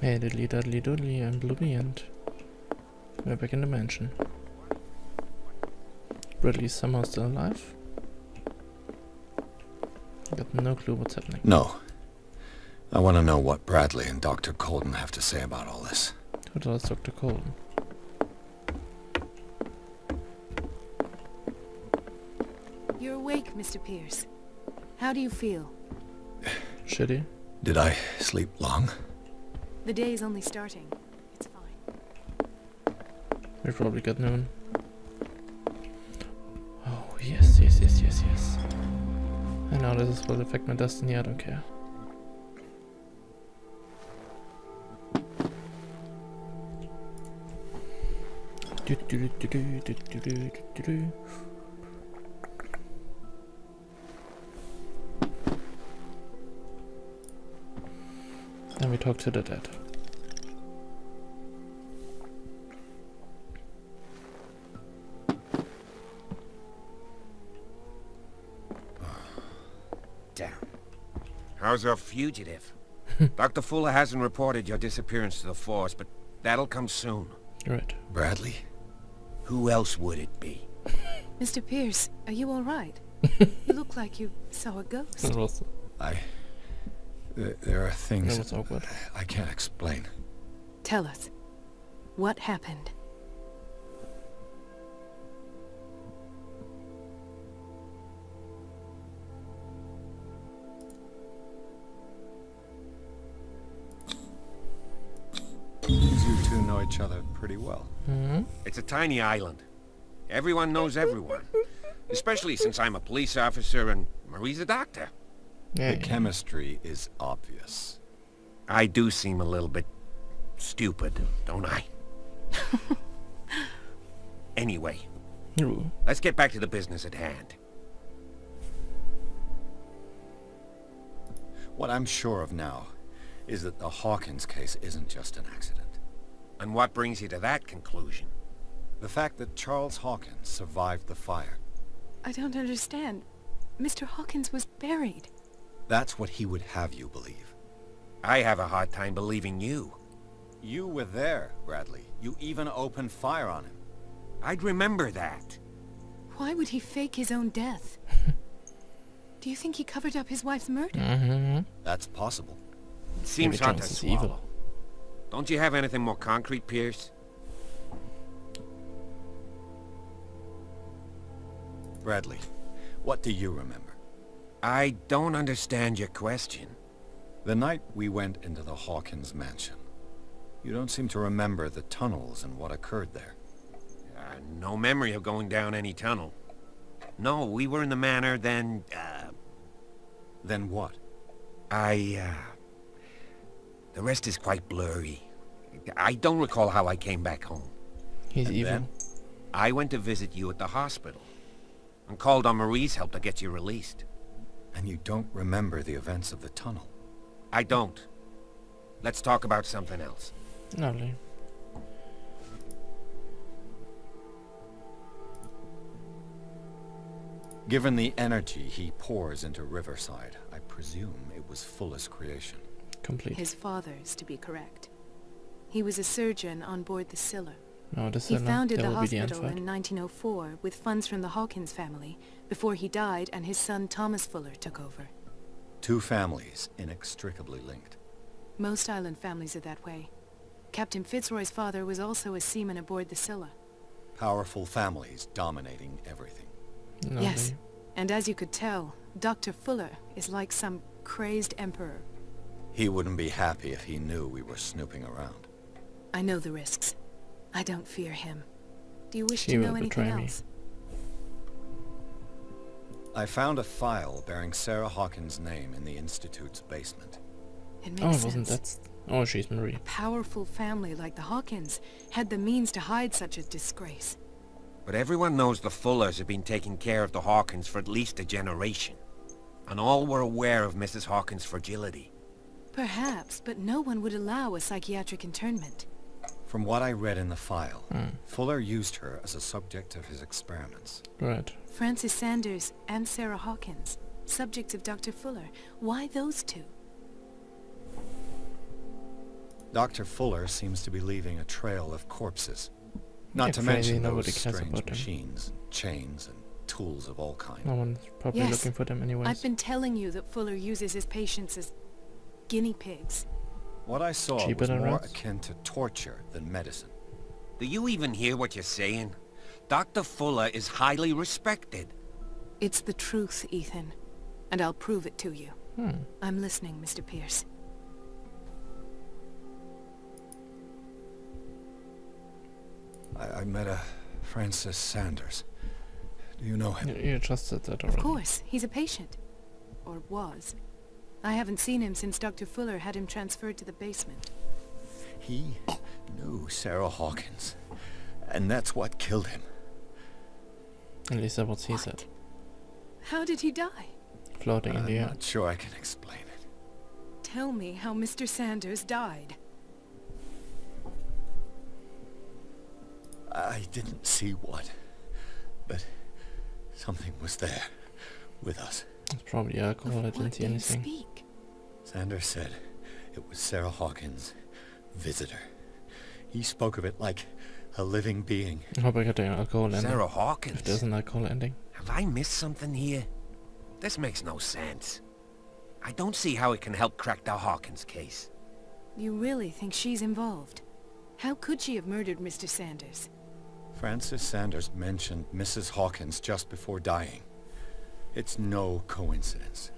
Hey diddly duddly doodly, I'm Bloomy and we're back in the mansion. Bradley's somehow still alive. Got no clue what's happening. No. I want to know what Bradley and Dr. Colden have to say about all this. Who tells Dr. Colden? You're awake, Mr. Pierce. How do you feel? Shitty. Did I sleep long? The day is only starting. It's fine. We probably got noon. Oh, yes, yes, yes, yes, yes. I know this will affect my destiny, I don't care. Then we talk to the dead. Damn. How's our fugitive? Dr. Fuller hasn't reported your disappearance to the force, but that'll come soon. Right. Bradley? Who else would it be? Mr. Pierce, are you all right? You look like you saw a ghost. That was There are things awkward. I can't explain. Tell us. What happened? You two know each other pretty well. Mm-hmm. It's a tiny island. Everyone knows everyone. Especially since I'm a police officer and Marie's a doctor. Yeah, The chemistry is obvious. I do seem a little bit stupid, don't I? Anyway, Ooh. let's get back to the business at hand. What I'm sure of now is that the Hawkins case isn't just an accident. And what brings you to that conclusion? The fact that Charles Hawkins survived the fire. I don't understand. Mr. Hawkins was buried. That's what he would have you believe. I have a hard time believing you. You were there, Bradley. You even opened fire on him. I'd remember that. Why would he fake his own death? Do you think he covered up his wife's murder? Mm-hmm. That's possible. Seems Maybe hard to Jones is swallow. evil. Don't you have anything more concrete, Pierce? Bradley, what do you remember? I don't understand your question. The night we went into the Hawkins mansion. You don't seem to remember the tunnels and what occurred there. No memory of going down any tunnel. No, we were in the manor, then, Then what? the rest is quite blurry. I don't recall how I came back home. He's And evil. then? I went to visit you at the hospital, and called on Marie's help to get you released. And you don't remember the events of the tunnel. I don't. Let's talk about something else. Lovely. Given the energy he pours into Riverside, I presume it was Fuller's creation. Complete. His father's, to be correct. He was a surgeon on board the Scylla. No, this He is founded there the will be the end hospital fight. in 1904 with funds from the Hawkins family before he died and his son Thomas Fuller took over. Two families inextricably linked. Most island families are that way. Captain Fitzroy's father was also a seaman aboard the Scylla. Powerful families dominating everything. Lovely. Yes, and as you could tell, Dr. Fuller is like some crazed emperor. He wouldn't be happy if he knew we were snooping around. I know the risks. I don't fear him. Do you wish She to will know anything betray me. else? I found a file bearing Sarah Hawkins' name in the Institute's basement. It Oh, makes wasn't sense. that... Oh, she's Marie. A powerful family like the Hawkins had the means to hide such a disgrace. But everyone knows the Fullers have been taking care of the Hawkins for at least a generation. And all were aware of Mrs. Hawkins' fragility. Perhaps, but no one would allow a psychiatric internment. From what I read in the file, Fuller used her as a subject of his experiments. Right. Francis Sanders and Sarah Hawkins, subjects of Dr. Fuller. Why those two? Dr. Fuller seems to be leaving a trail of corpses. Not to Crazy, mention nobody those cares strange about them. machines, chains, and tools of all kinds. No one's probably Yes. looking for them anyways. I've been telling you that Fuller uses his patients as guinea pigs. What I saw Cheaper was than more rats? akin to torture than medicine. Do you even hear what you're saying? Dr. Fuller is highly respected. It's the truth, Ethan. And I'll prove it to you. Hmm. I'm listening, Mr. Pierce. I met a Francis Sanders. Do you know him? You just said that already. Of course, he's a patient. Or was. I haven't seen him since Dr. Fuller had him transferred to the basement. He knew Sarah Hawkins. And that's what killed him. At least that's what he said. How did he die? Floating in the I'm air. not sure I can explain it. Tell me how Mr. Sanders died. I didn't see what, but something was there with us. It's probably alcohol. I Of didn't what see do you anything. speak? Sanders said it was Sarah Hawkins' visitor. He spoke of it like a living being. I hope I got the alcohol ending. Sarah If Hawkins? there's an alcohol ending. Have I missed something here? This makes no sense. I don't see how it can help crack the Hawkins case. You really think she's involved? How could she have murdered Mr. Sanders? Francis Sanders mentioned Mrs. Hawkins just before dying. It's no coincidence.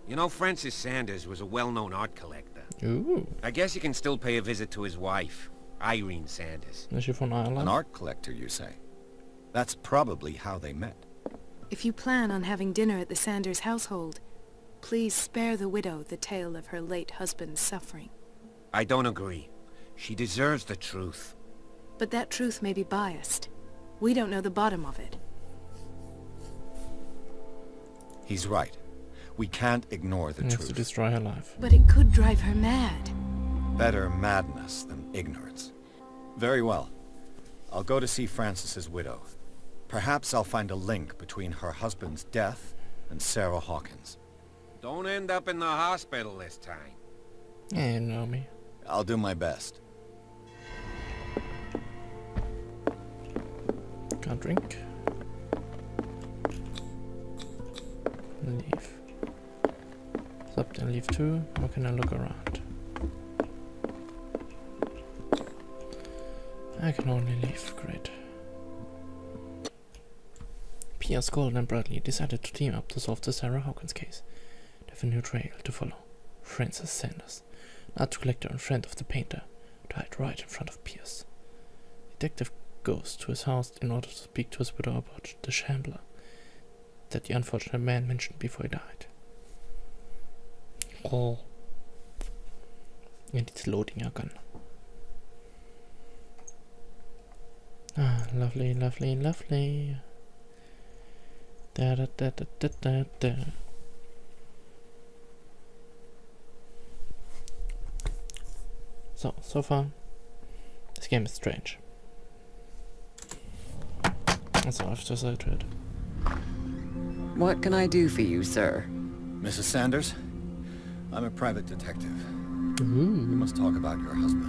You know, Francis Sanders was a well-known art collector. Ooh. I guess you can still pay a visit to his wife, Irene Sanders. Is she from Ireland? An art collector, you say? That's probably how they met. If you plan on having dinner at the Sanders household, please spare the widow the tale of her late husband's suffering. I don't agree. She deserves the truth. But that truth may be biased. We don't know the bottom of it. He's right. We can't ignore the He wants to truth. destroy her life. But it could drive her mad. Better madness than ignorance. Very well. I'll go to see Francis's widow. Perhaps I'll find a link between her husband's death and Sarah Hawkins. Don't end up in the hospital this time. Yeah, you know me. I'll do my best. Can't drink. Leave. Stop and leave too. Or can I look around? I can only leave. Great. Pierce, Golden and Bradley decided to team up to solve the Sarah Hawkins case. They have a new trail to follow. Francis Sanders, an art collector and friend of the painter, died right in front of Pierce. Detective goes to his house in order to speak to his widow about the shambler that the unfortunate man mentioned before he died. Oh. And it's loading again. Ah, lovely, lovely, lovely. Da da da da da da da. So far, this game is strange. That's all I have to say to it. What can I do for you, sir? Mrs. Sanders? I'm a private detective. We Ooh. must talk about your husband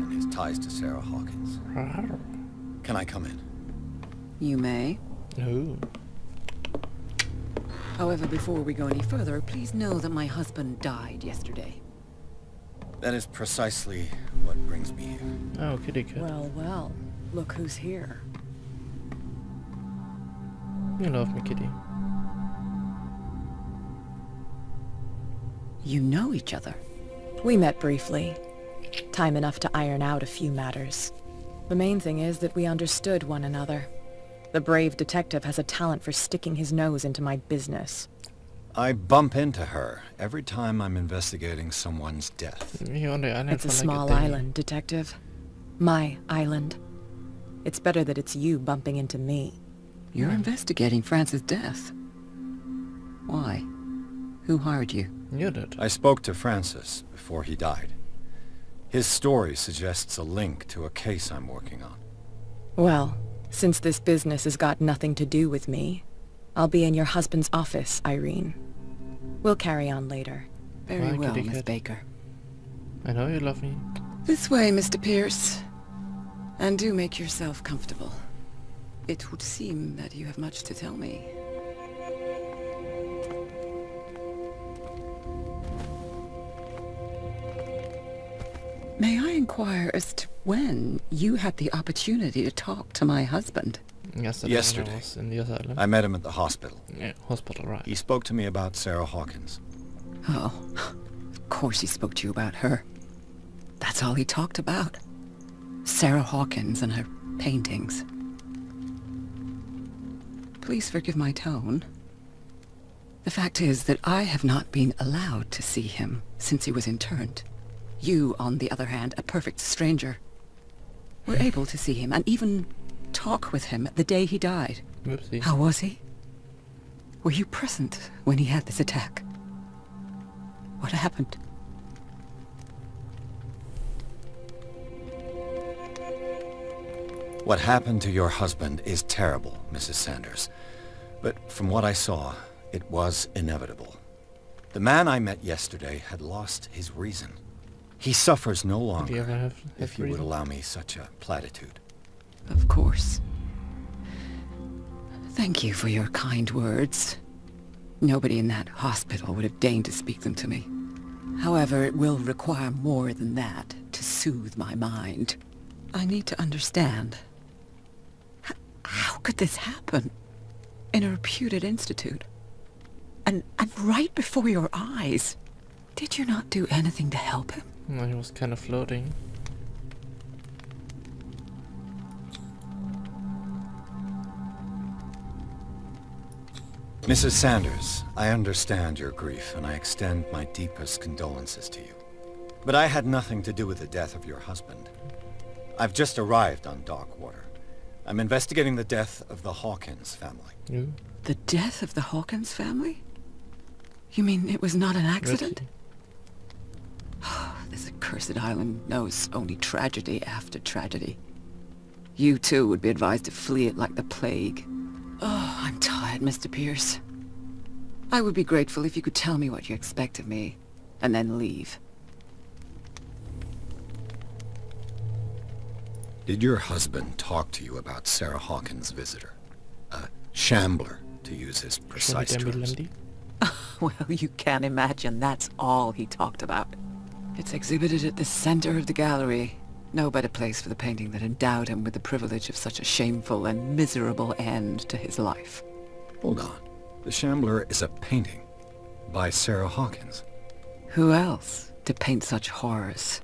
and his ties to Sarah Hawkins. Can I come in? You may. Ooh. However, before we go any further, please know that my husband died yesterday. That is precisely what brings me here. Oh, kitty cat. Well, well. Look who's here. You love me, kitty. You know each other. We met briefly. Time enough to iron out a few matters. The main thing is that we understood one another. The brave detective has a talent for sticking his nose into my business. I bump into her every time I'm investigating someone's death. You're on the island It's for a like small day. island, detective. My island. It's better that it's you bumping into me. You're investigating Francis' death. Why? Who hired you? You did. I spoke to Francis before he died. His story suggests a link to a case I'm working on. Well, since this business has got nothing to do with me, I'll be in your husband's office, Irene. We'll carry on later. Very Why, well, kitty Miss cat? Baker. I know you love me. This way, Mr. Pierce. And do make yourself comfortable. It would seem that you have much to tell me. May I inquire as to when you had the opportunity to talk to my husband? Yesterday. When I was in the asylum. I met him at the hospital. Yeah, hospital, right. He spoke to me about Sarah Hawkins. Oh, of course he spoke to you about her. That's all he talked about. Sarah Hawkins and her paintings. Please forgive my tone. The fact is that I have not been allowed to see him since he was interned. You, on the other hand, a perfect stranger, were able to see him and even talk with him the day he died. Whoopsie. How was he? Were you present when he had this attack? What happened? What happened to your husband is terrible, Mrs. Sanders. But from what I saw, it was inevitable. The man I met yesterday had lost his reason. He suffers no Did you longer, ever have if you would reason? allow me such a platitude. Of course. Thank you for your kind words. Nobody in that hospital would have deigned to speak them to me. However, it will require more than that to soothe my mind. I need to understand. How could this happen? In a reputed institute? And right before your eyes? Did you not do anything to help him? No, he was kind of floating. Mrs. Sanders, I understand your grief, and I extend my deepest condolences to you. But I had nothing to do with the death of your husband. I've just arrived on Darkwater. I'm investigating the death of the Hawkins family. You? The death of the Hawkins family? You mean it was not an accident? This accursed island knows only tragedy after tragedy. You too would be advised to flee it like the plague. Oh, I'm tired, Mr. Pierce. I would be grateful if you could tell me what you expect of me, and then leave. Did your husband talk to you about Sarah Hawkins' visitor? A shambler, to use his precise terms. Well, you can imagine that's all he talked about. It's exhibited at the center of the gallery. No better place for the painting that endowed him with the privilege of such a shameful and miserable end to his life. Hold on. The Shambler is a painting by Sarah Hawkins. Who else to paint such horrors?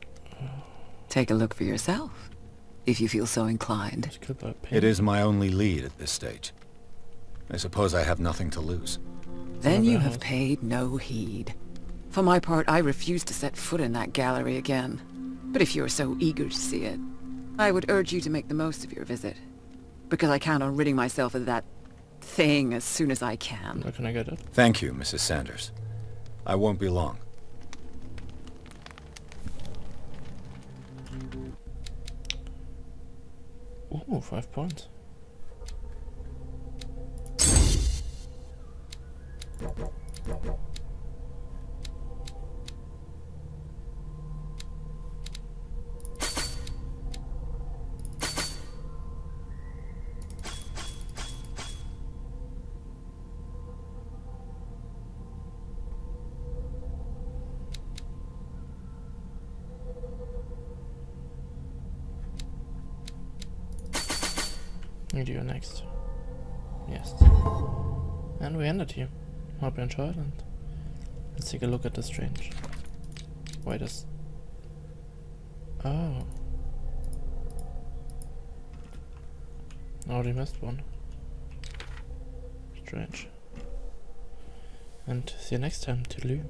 Take a look for yourself, if you feel so inclined. It is my only lead at this stage. I suppose I have nothing to lose. Then you have paid no heed. For my part, I refuse to set foot in that gallery again. But if you're so eager to see it, I would urge you to make the most of your visit. Because I count on ridding myself of that thing as soon as I can. Where can I get it? Thank you, Mrs. Sanders. I won't be long. Ooh, 5 points. You do next. Yes. And we ended here. Hope you enjoyed, and let's take a look at the strange. Wait a Oh. Already missed one. Strange. And see you next time, Cthulhu.